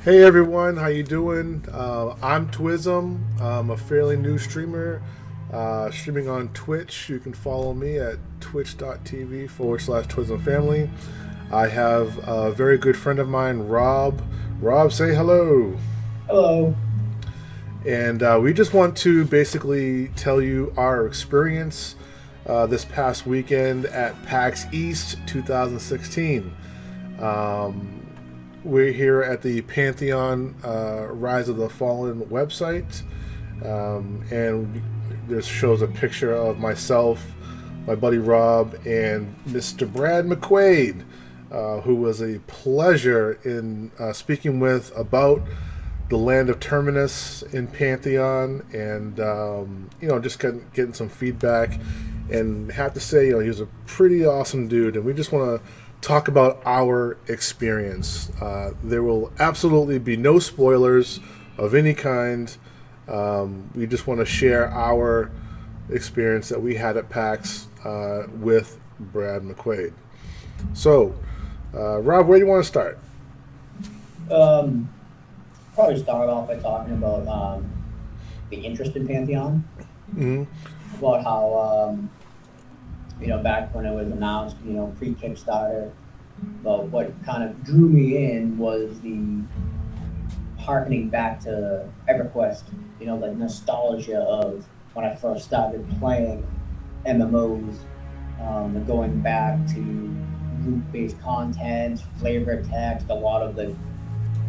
Hey everyone, how you doing? I'm Twism. I'm a fairly new streamer, streaming on Twitch. You can follow me at twitch.tv/Twism Family. I have a very good friend of mine, Rob. Rob, say hello. Hello. And we just want to basically tell you our experience this past weekend at PAX East 2016. Um, we're here at the Pantheon Rise of the Fallen website, and this shows a picture of myself, my buddy Rob, and Mr. Brad McQuaid, who was a pleasure in speaking with about the land of Terminus in Pantheon, and just getting some feedback. And have to say, he was a pretty awesome dude, and we just want to talk about our experience. There will absolutely be no spoilers of any kind. We just want to share our experience that we had at PAX with Brad McQuaid. So, Rob, where do you want to start? Um, Probably start off by talking about the interest in Pantheon, Mm-hmm. about how back when it was announced, pre-Kickstarter, but what kind of drew me in was the harkening back to EverQuest, the nostalgia of when I first started playing MMOs, the going back to group-based content, flavor text, a lot of the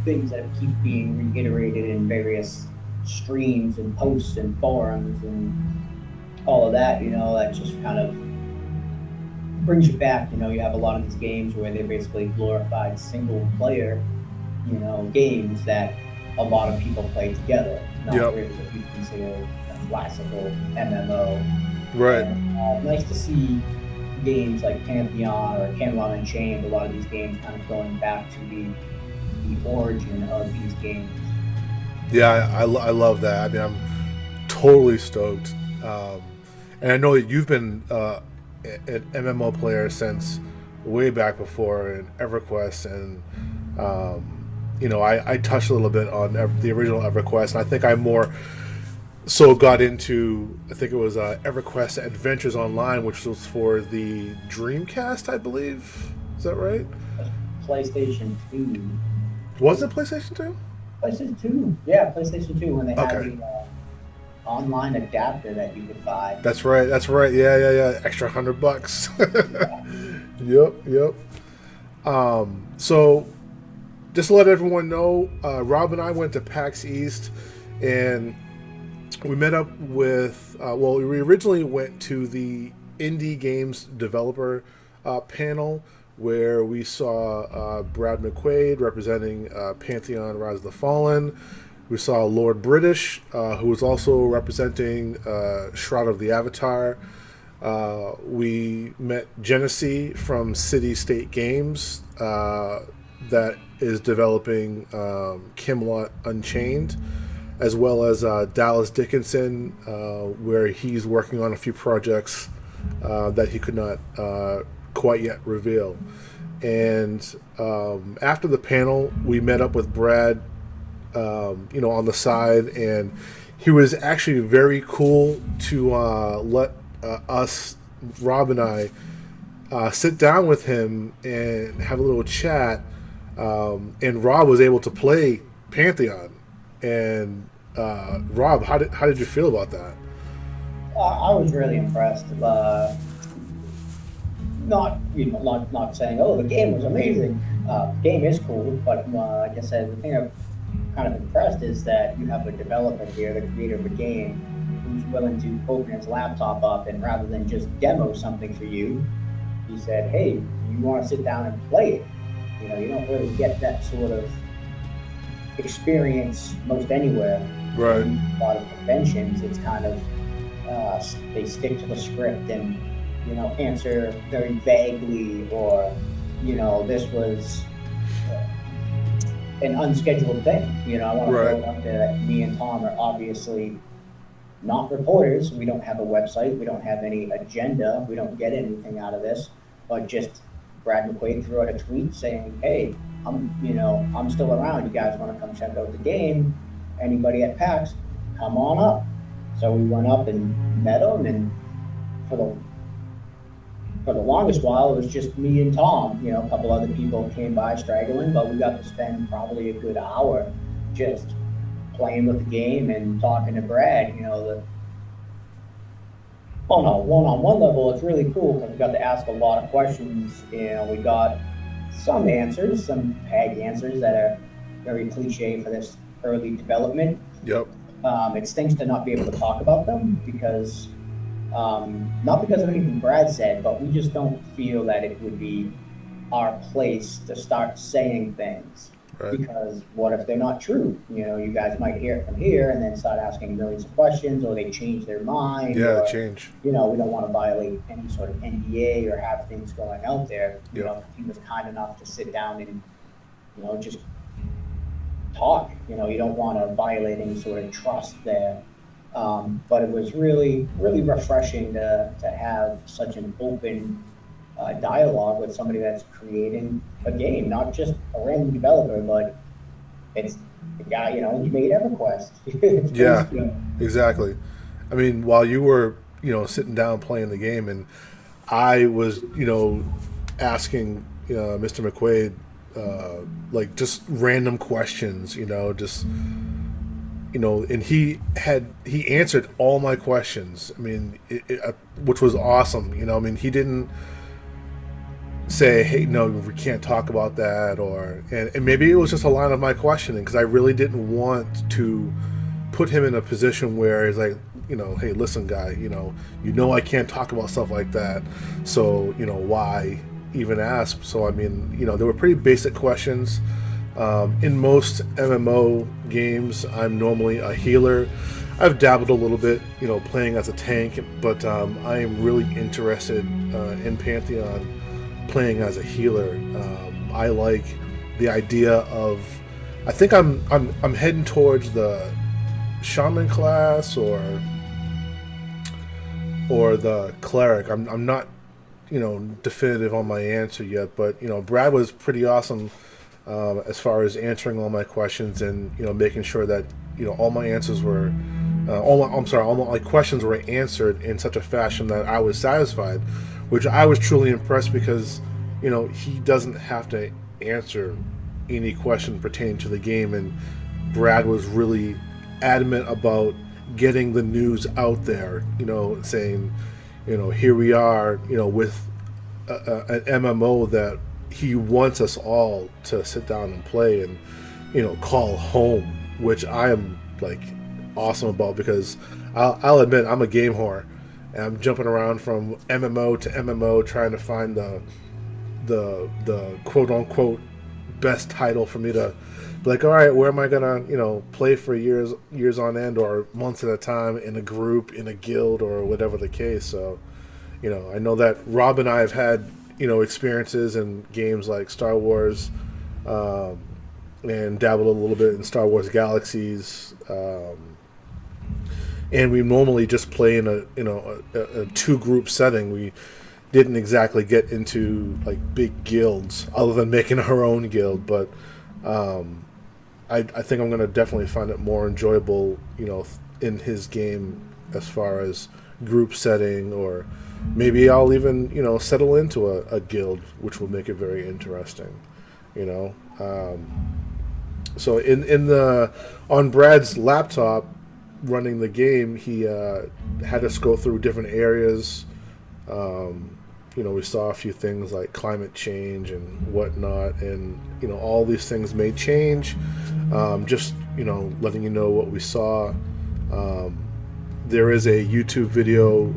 things that keep being reiterated in various streams and posts and forums and all of that, that just kind of brings you back. You have a lot of these games where they basically glorified single player, games that a lot of people play together, not Yep. really what you consider a classical MMO. Right. And nice to see games like Pantheon or Camelot Unchained, a lot of these games kind of going back to the origin of these games. Yeah, I love that. I mean, I'm totally stoked. And I know that you've been an MMO player since way back before in EverQuest, and I touched a little bit on the original EverQuest, and I think I more so got into, I think it was EverQuest Adventures Online, which was for the Dreamcast, I believe. Is that right? PlayStation 2. Was it PlayStation 2? PlayStation 2. Yeah, PlayStation 2 when they had Okay. the online adapter that you could buy. That's right. That's right. Yeah, yeah, yeah. Extra $100. Yep, yep. So just to let everyone know, Rob and I went to PAX East, and we met up with. We originally went to the indie games developer panel where we saw Brad McQuaid representing Pantheon Rise of the Fallen. We saw Lord British, who was also representing Shroud of the Avatar. We met Genesee from City State Games, that is developing Camelot Unchained, as well as Dallas Dickinson, where he's working on a few projects that he could not quite yet reveal. And after the panel, we met up with Brad, on the side, and he was actually very cool to let us, Rob and I, sit down with him and have a little chat. And Rob was able to play Pantheon. And Rob, how did you feel about that? I was really impressed. Not saying, oh, the game was amazing. The game is cool, but like I said, the thing I'm kind of impressed is that you have a developer here, the creator of a game, who's willing to open his laptop up and rather than just demo something for you, he said, "Hey, you want to sit down and play it?" You don't really get that sort of experience most anywhere. Right. In a lot of conventions, it's kind of they stick to the script and answer very vaguely, or this was an unscheduled thing. I want to throw Right. it out there that me and Tom are obviously not reporters. We don't have a website. We don't have any agenda. We don't get anything out of this, but just Brad McQuaid threw out a tweet saying, "Hey, I'm still around. You guys want to come check out the game? Anybody at PAX, come on up. So we went up and met him, and for the for the longest while, it was just me and Tom. A couple other people came by straggling, but we got to spend probably a good hour just playing with the game and talking to Brad. On a one-on-one level, it's really cool because we got to ask a lot of questions. We got some answers, some PEG answers that are very cliche for this early development. Yep. It stinks to not be able to talk about them because, not because of anything Brad said, but we just don't feel that it would be our place to start saying things. Right. Because what if they're not true? You guys might hear it from here and then start asking millions of questions, or they change their mind. Yeah, or, change. We don't want to violate any sort of NDA or have things going out there. Yeah. He was kind enough to sit down and, just talk. You don't want to violate any sort of trust there. But it was really, really refreshing to have such an open dialogue with somebody that's creating a game, not just a random developer, but it's the guy, he made EverQuest. Yeah, exactly. I mean, while you were, sitting down playing the game, and I was, asking Mr. McQuaid, like just random questions, and he answered all my questions. I mean, which was awesome. He didn't say, hey, no, we can't talk about that, and maybe it was just a line of my questioning, because I really didn't want to put him in a position where he's like, hey, listen, guy, I can't talk about stuff like that, so why even ask? So I mean, there were pretty basic questions. In most MMO games, I'm normally a healer. I've dabbled a little bit, playing as a tank, but I am really interested in Pantheon playing as a healer. I like the idea of, I think I'm heading towards the shaman class or the cleric. I'm not definitive on my answer yet, but Brad was pretty awesome as far as answering all my questions and making sure that all my answers were all my questions were answered in such a fashion that I was satisfied, which I was truly impressed, because he doesn't have to answer any question pertaining to the game, and Brad was really adamant about getting the news out there, saying, here we are, with an MMO that he wants us all to sit down and play and call home, which I am like awesome about, because I'll admit I'm a game whore, and I'm jumping around from MMO to MMO trying to find the quote unquote best title for me to be like, all right, where am I gonna play for years on end or months at a time in a group, in a guild, or whatever the case. So I know that Rob and I have had experiences in games like Star Wars, and dabbled a little bit in Star Wars Galaxies, and we normally just play in a two group setting. We didn't exactly get into like big guilds, other than making our own guild. But I think I'm going to definitely find it more enjoyable, in his game, as far as group setting, or maybe I'll even settle into a guild, which will make it very interesting. So on Brad's laptop running the game, he had us go through different areas. We saw a few things like climate change and whatnot, and all these things may change. Just letting you know what we saw. There is a YouTube video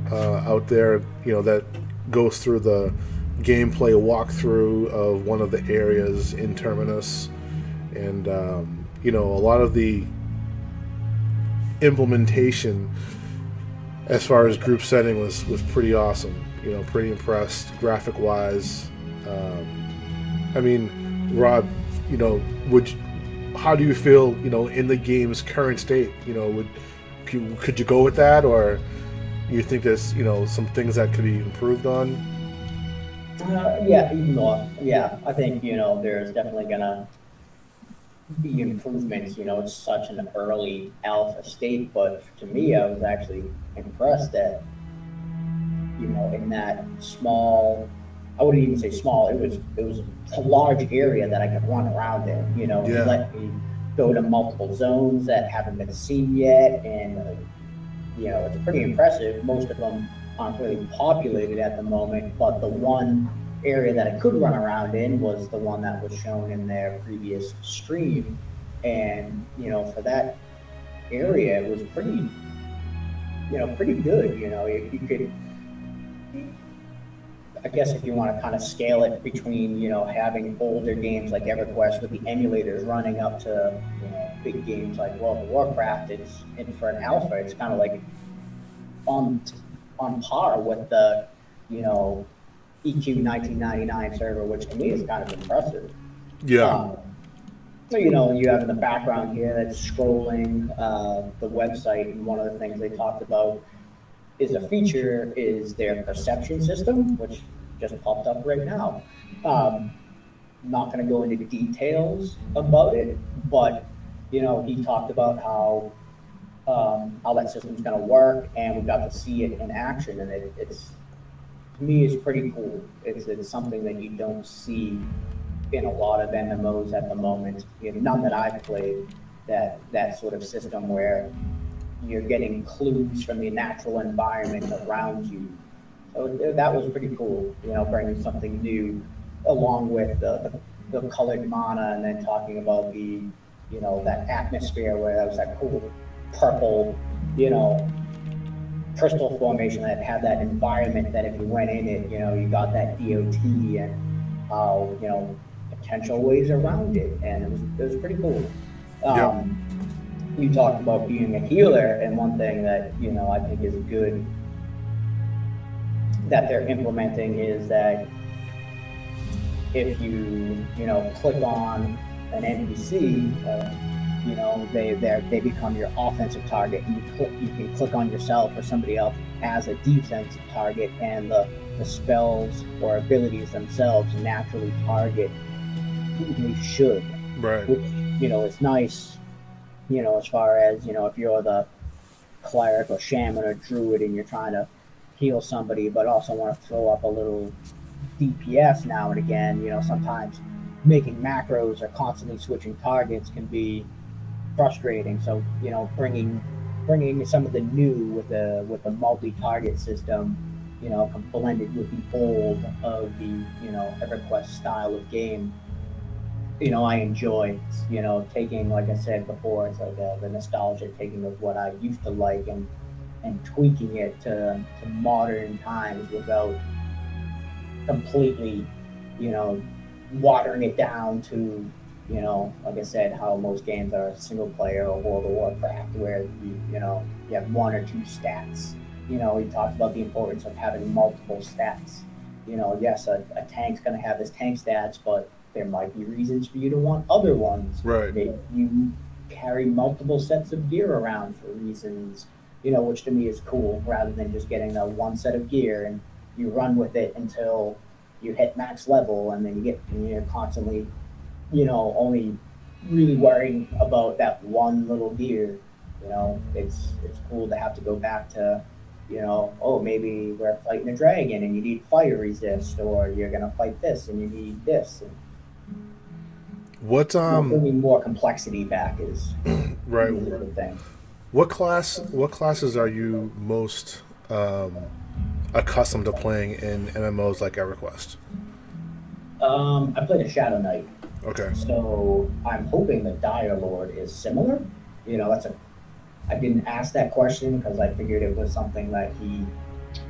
out there, that goes through the gameplay walkthrough of one of the areas in Terminus, and a lot of the implementation as far as group setting was pretty awesome. Pretty impressed graphic wise. I mean, Rob, how do you feel, in the game's current state? Could you go with that, or you think there's some things that could be improved on? Yeah, even though, yeah, I think, there's definitely gonna be improvements. It's such an early alpha state, but to me, I was actually impressed that, in that small, I wouldn't even say small, it was a large area that I could run around in. It Yeah, let me go to multiple zones that haven't been seen yet, and it's pretty impressive. Most of them aren't really populated at the moment, but the one area that I could run around in was the one that was shown in their previous stream. And, for that area, it was pretty good. If you could, I guess if you want to kind of scale it between, having older games like EverQuest with the emulators running up to, big games like World of Warcraft, and for an alpha, it's kind of like on on par with the you know EQ 1999 server, which to me is kind of impressive. yeah, Um, so you have in the background here that's scrolling the website, and one of the things they talked about is a feature is their perception system, which just popped up right now. Um, not going to go into details about it, but he talked about how that system's going to work, and we got to see it in action, and it's to me it's pretty cool. It's something that you don't see in a lot of MMOs at the moment. None that I've played, that sort of system where you're getting clues from the natural environment around you. So that was pretty cool. Bringing something new along with the colored mana, and then talking about that atmosphere where that was that cool purple, you know, crystal formation that had that environment that if you went in it, you got that DOT, and how, potential ways around it. And it was pretty cool. yep, Um, you talked about being a healer, and one thing that, I think is good that they're implementing is that if you click on an NPC, they become your offensive target, and you can click on yourself or somebody else as a defensive target, and the spells or abilities themselves naturally target who they should, right, which is nice. As far as if you're the cleric or shaman or druid and you're trying to heal somebody, but also want to throw up a little DPS now and again. Sometimes making macros or constantly switching targets can be frustrating. So bringing some of the new with the multi-target system, blended with the old of the EverQuest style of game. I enjoy taking, like I said before, it's like the nostalgia, taking of what I used to like, and tweaking it to modern times without completely, you know, watering it down to, like I said, how most games are single player or World of Warcraft, where you have one or two stats. He talked about the importance of having multiple stats. Yes, a tank's going to have his tank stats, but there might be reasons for you to want other ones. right. Maybe you carry multiple sets of gear around for reasons, which to me is cool, rather than just getting the one set of gear and you run with it until you hit max level, and then you're constantly, only really worrying about that one little gear. It's cool to have to go back to, oh, maybe we're fighting a dragon and you need fire resist, or you're gonna fight this and you need this. And What bringing more complexity back is right? is a good thing. What classes are you most accustomed to playing in MMOs like EverQuest? I played a Shadow Knight, Okay. so I'm hoping the Dire Lord is similar. That's a I didn't ask that question because I figured it was something that he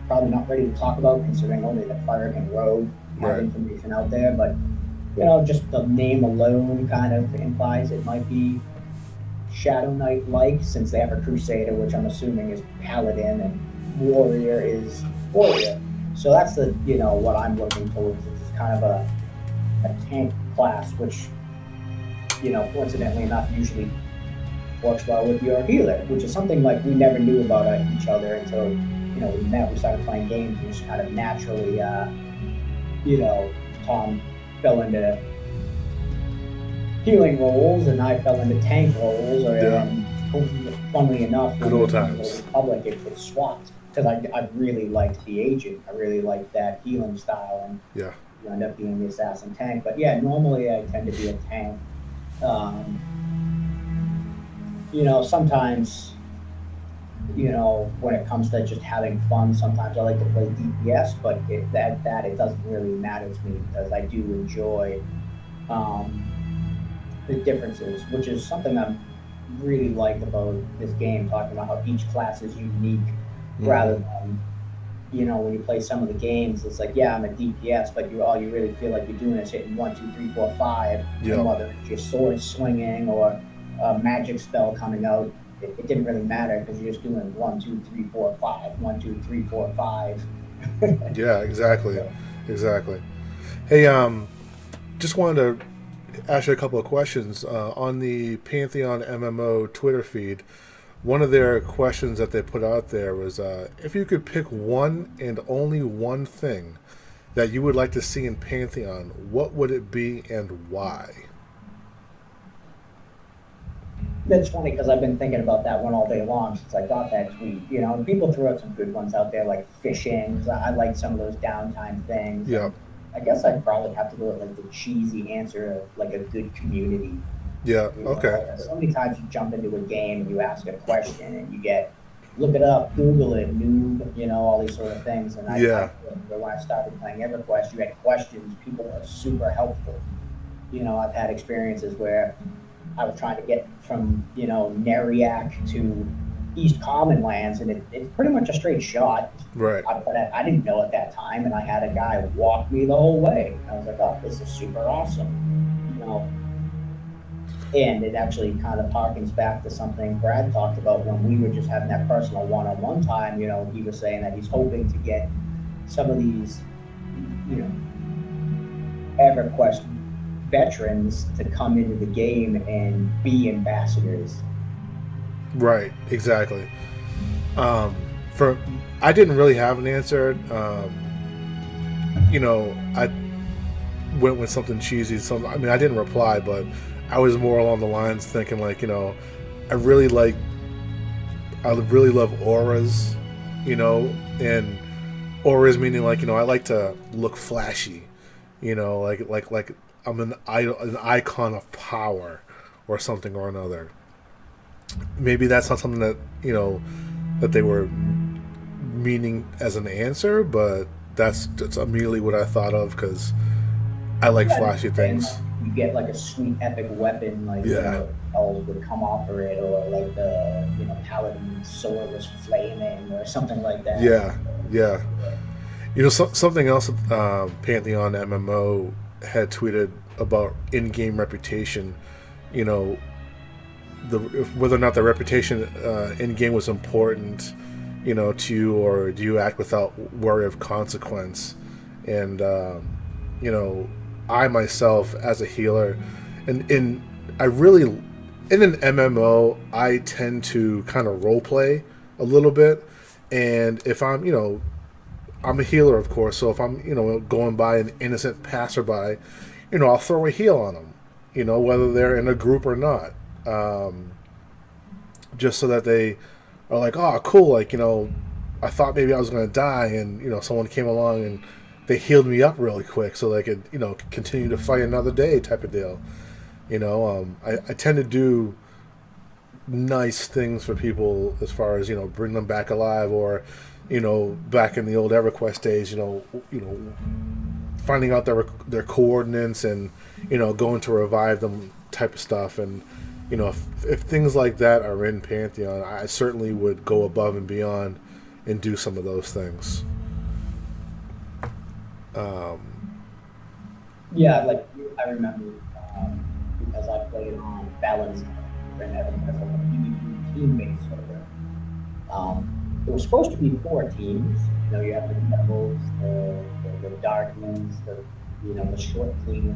probably not ready to talk about, considering only the cleric and rogue have Right. information out there. But just the name alone kind of implies it might be Shadow Knight like, since they have a Crusader, which I'm assuming is Paladin, and Warrior is Warrior. So that's the what I'm looking towards. It's kind of a tank class, which coincidentally enough usually works well with your healer, which is something like we never knew about each other until we met. We started playing games, and just kind of naturally you know, Tom fell into healing roles and I fell into tank roles, or Yeah. and funnily enough, Good when we were old playing the times. Republic, it swapped because I really liked the agent. I really liked that healing style, and Yeah. you end up being the assassin tank. But yeah, normally I tend to be a tank. Um, sometimes when it comes to just having fun, sometimes I like to play DPS, but it doesn't really matter to me because I do enjoy um, the differences, which is something I really like about this game, talking about how each class is unique Hmm. rather than, when you play some of the games, it's like, yeah, I'm a DPS, but all you really feel like you're doing is hitting 1, 2, 3, 4, 5, and Yep. whether it's your sword swinging or a magic spell coming out, it didn't really matter because you're just doing 1, 2, 3, 4, 5, 1, 2, 3, 4, 5. Yeah. Exactly. Exactly. Hey, just wanted to ask you a couple of questions on the Pantheon MMO Twitter feed. One of their questions that they put out there was, if you could pick one and only one thing that you would like to see in Pantheon, what would it be and why? That's funny because I've been thinking about that one all day long since I got that tweet. And people threw out some good ones out there like fishing because I like some of those downtime things. Yep. And I guess I'd probably have to go with like the cheesy answer of like a good community. Yeah. Okay. Like so many times you jump into a game and you ask a question and you get look it up, Google it, noob, all these sort of things. And I Yeah. feel like when I started playing EverQuest, you had questions, people are super helpful. I've had experiences where I was trying to get from Neriac to East Commonlands, and it's pretty much a straight shot. Right. But I didn't know at that time, and I had a guy walk me the whole way. I was like, "Oh, this is super awesome," you know. And it actually kind of harkens back to something Brad talked about when we were just having that personal one-on-one time. He was saying that he's hoping to get some of these, EverQuest veterans to come into the game and be ambassadors. Right. Exactly. For I didn't really have an answer. I went with something cheesy. I mean, I didn't reply, but I was more along the lines thinking like, I really like, I really love auras, and auras meaning like, I like to look flashy, like I'm an icon of power or something or another. Maybe that's not something that that they were meaning as an answer, but that's immediately what I thought of because I like Yeah, flashy and things. like you get like a sweet epic weapon, like Yeah, elves would come off of it, or like the paladin sword was flaming, or something like that. yeah, yeah. Something else Pantheon MMO had tweeted about in-game reputation. You know, whether or not the reputation in-game was important, to you, or do you act without worry of consequence? And you know, I myself as a healer, and I really in an MMO I tend to kind of role play a little bit, and if I'm a healer, of course. So if I'm, going by an innocent passerby, I'll throw a heal on them, whether they're in a group or not, um, just so that they are like, oh, cool. Like, I thought maybe I was going to die, and someone came along and they healed me up really quick, so they could, continue to fight another day, type of deal. I tend to do nice things for people as far as bring them back alive, or back in the old EverQuest days, finding out their coordinates and going to revive them, type of stuff. And if things like that are in Pantheon, I certainly would go above and beyond and do some of those things. Yeah, like I remember because I played on Balance and EverQuest, like a PvP team-based server. It was supposed to be 4 teams. You have the Devils, the Darkies, the short team,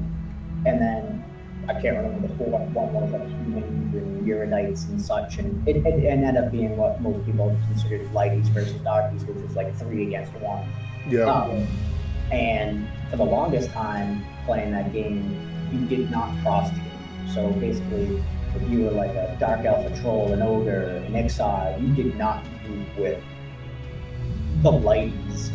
and then I can't remember the fourth one was like humans and Uridites and such, and it ended up being what most people considered lighties versus darkies, which was like 3 against 1. Yep. Um, And for the longest time playing that game, you did not cross team. So basically, if you were like a dark elf, a troll, an ogre, an exile, you did not group with the lighties.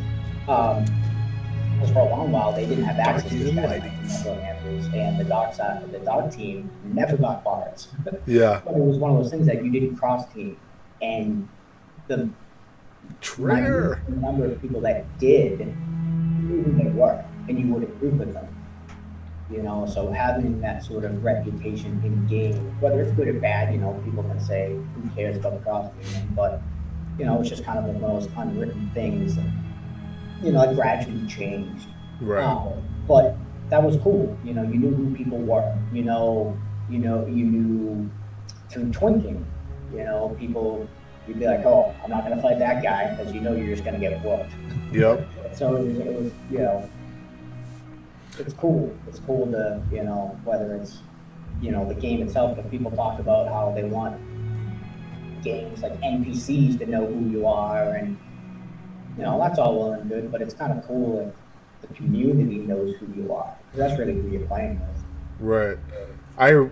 Because for a long while they didn't have access to Darkies and chess knights and lighties. necromancers, and the dark side, the dark team never got bards. But Yeah. it was one of those things that you didn't cross team, and the minute Trigger. number of people that did, you knew who they were, and you would group with them. So having that sort of reputation in game, whether it's good or bad, people can say who cares about the cross team, but it's just kind of one of those unwritten things that it gradually changed. Right. But that was cool. You knew who people were. You knew through twinking. People, you'd be like, oh, I'm not going to fight that guy because you're just going to get whooped. Yep. So it was it's cool. It's cool to whether it's the game itself, but people talk about how they want games like NPCs to know who you are, and that's all well and good, but it's kind of cool if the community knows who you are. That's really who you're playing with. Right.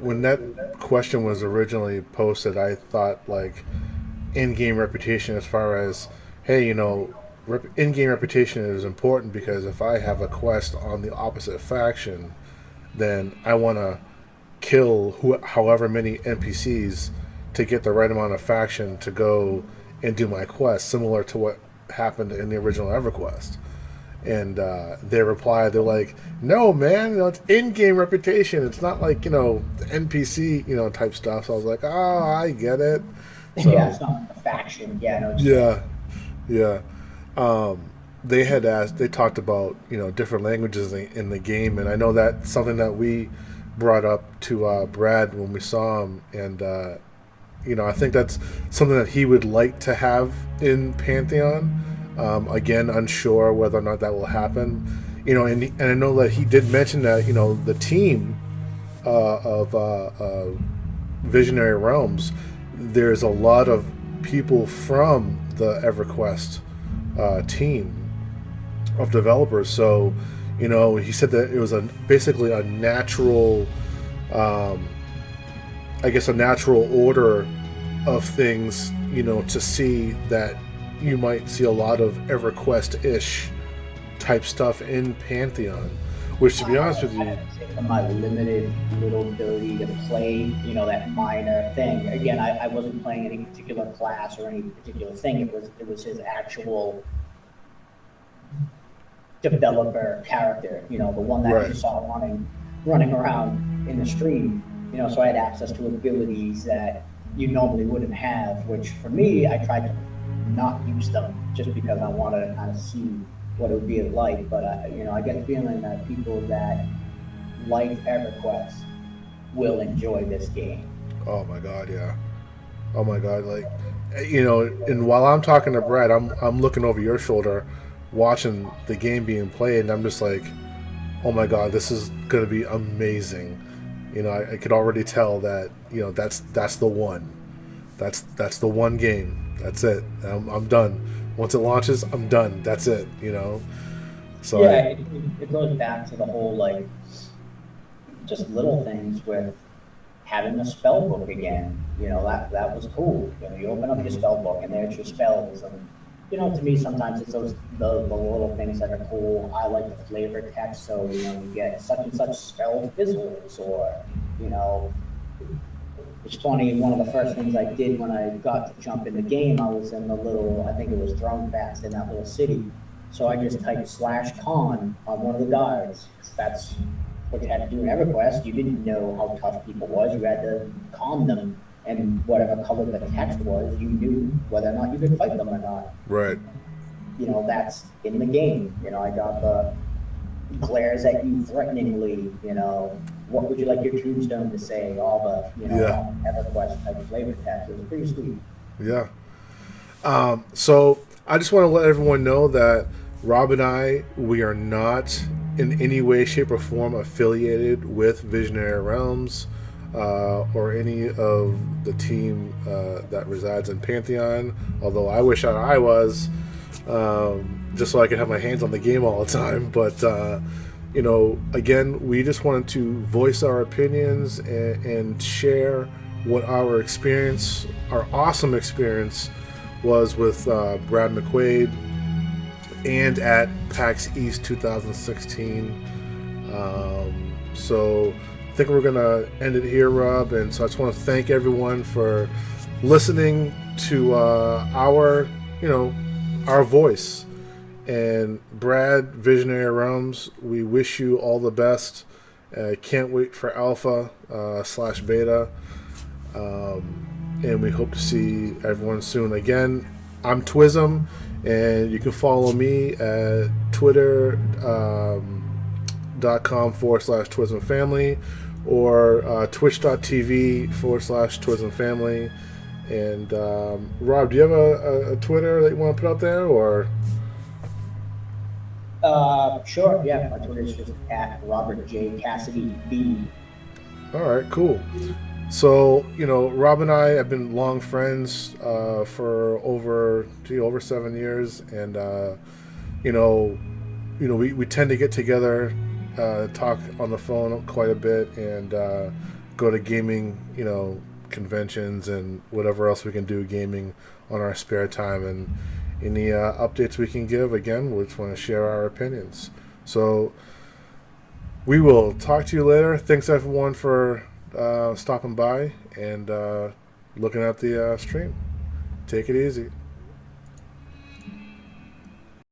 When that question was originally posted, I thought like in-game reputation as far as, hey, in-game reputation is important because if I have a quest on the opposite faction, then I want to kill however many NPCs to get the right amount of faction to go and do my quest, similar to what happened in the original EverQuest. And they reply, they're like, "No, man, it's in-game reputation. It's not like NPC type stuff." So I was like, "Oh, I get it." So Yeah, it's not a faction. Yeah, no, yeah, yeah. They talked about different languages in the game, and I know that's something that we brought up to Brad when we saw him, and I think that's something that he would like to have in Pantheon. Again, unsure whether or not that will happen. And I know that he did mention that the team of Visionary Realms, there's a lot of people from the EverQuest team of developers. So, he said that it was basically a natural, I guess, a natural order of things, to see that you might see a lot of EverQuest-ish type stuff in Pantheon. Which, to be honest with you, from my limited little ability to play, that minor thing. Again, I wasn't playing any particular class or any particular thing. It was his actual developer character, the one that right, you saw running around in the stream. So I had access to abilities that you normally wouldn't have. Which for me, I tried to not use them just because I wanted to kind of see what it would be like. But I get the feeling that people that like EverQuest will enjoy this game. oh my god, yeah, oh my god, like, and while I'm talking to Brad, I'm looking over your shoulder, watching the game being played, and I'm just like, oh my god, this is gonna be amazing. I could already tell that that's the one. That's the one game. That's it. I'm done. Once it launches, I'm done. That's it. So Yeah, it goes back to the whole like just little things with having a spell book again. That was cool. You open up your spell book and there's your spells, and to me sometimes it's the little things that are cool. I like the flavor text, so you get such and such spell fizzles, or you know it's funny. One of the first things I did when I got to jump in the game, I was in the little, I think it was Throne in that little city. So I just typed /con on one of the guards. That's what you had to do in EverQuest. You didn't know how tough people was. You had to calm them, and whatever color the text was, you knew whether or not you could fight them or not. right, That's in the game. I got the glares at you threateningly. What would you like your tombstone to say? All the yeah, EverQuest type of flavor text. It was pretty sweet. yeah. So I just want to let everyone know that Rob and we are not in any way, shape, or form affiliated with Visionary Realms or any of the team that resides in Pantheon. Although I wish I was. just so I can have my hands on the game all the time. But again, we just wanted to voice our opinions and share what our experience, our awesome experience, was with Brad McQuaid and at PAX East 2016. So I think we're gonna end it here, Rob. And so I just want to thank everyone for listening to our voice. And Brad, Visionary Realms, we wish you all the best. Can't wait for Alpha / Beta. And we hope to see everyone soon. Again, I'm Twism, and you can follow me at twitter.com/TwismFamily or twitch.tv/TwismFamily. And Rob, do you have a Twitter that you want to put out there, or? Sure. Yeah, my Twitter is just at Robert J. Cassidy B. All right, cool. So Rob and I have been long friends for over 7 years, and we tend to get together, talk on the phone quite a bit, and go to gaming conventions and whatever else we can do gaming on our spare time. And any updates we can give, again, we just want to share our opinions. So we will talk to you later. Thanks everyone for stopping by and looking at the stream. Take it easy.